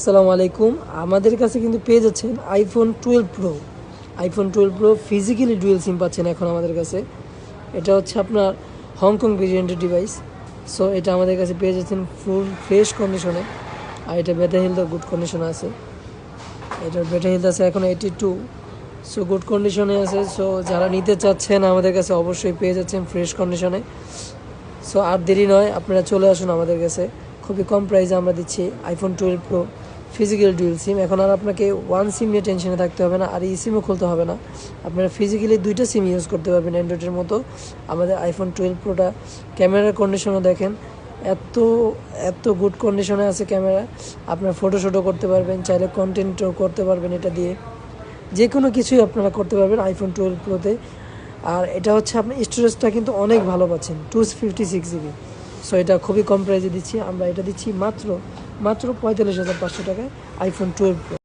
আসসালামু আলাইকুম। আমাদের কাছে কিন্তু পেয়ে যাচ্ছেন আইফোন 12 প্রো ফিজিক্যালি ডুয়েল সিম পাচ্ছেন এখন আমাদের কাছে। এটা হচ্ছে আপনার হংকং ভেরিয়েন্টের ডিভাইস। সো এটা আমাদের কাছে পেয়ে যাচ্ছেন ফুল ফ্রেশ কন্ডিশনে। আর এটা ব্যাটারি হেলথ গুড কন্ডিশনে আছে। এটার ব্যাটারি হেলথ আছে এখন 82। সো গুড কন্ডিশনে আছে। সো যারা নিতে চাচ্ছেন আমাদের কাছে অবশ্যই পেয়ে যাচ্ছেন ফ্রেশ কন্ডিশনে। সো আর দেরি নয়, আপনারা চলে আসুন আমাদের কাছে। খুবই কম প্রাইসে আমরা দিচ্ছি আইফোন 12 প্রো ফিজিক্যাল ডুয়েল সিম। এখন আর আপনাকে ওয়ান সিম নিয়ে টেনশনে থাকতে হবে না, আর এই সিমও খুলতে হবে না। আপনারা ফিজিক্যালি দুইটা সিম ইউজ করতে পারবেন অ্যান্ড্রয়েডের মতো। আমাদের আইফোন 12 প্রোটা ক্যামেরার কন্ডিশনও দেখেন, এত এত গুড কন্ডিশনে আছে ক্যামেরা। আপনার ফটোশ্যুটও করতে পারবেন, চাইলে কন্টেন্টও করতে পারবেন এটা দিয়ে। যে কোনো কিছুই আপনারা করতে পারবেন আইফোন 12 প্রোতে। আর এটা হচ্ছে আপনি স্টোরেজটা কিন্তু অনেক ভালো পাচ্ছেন, 256 GB। সো এটা খুবই কম প্রাইসে দিচ্ছি আমরা। এটা দিচ্ছি মাত্র 45,500 টাকায় আইফোন 12 প্রো।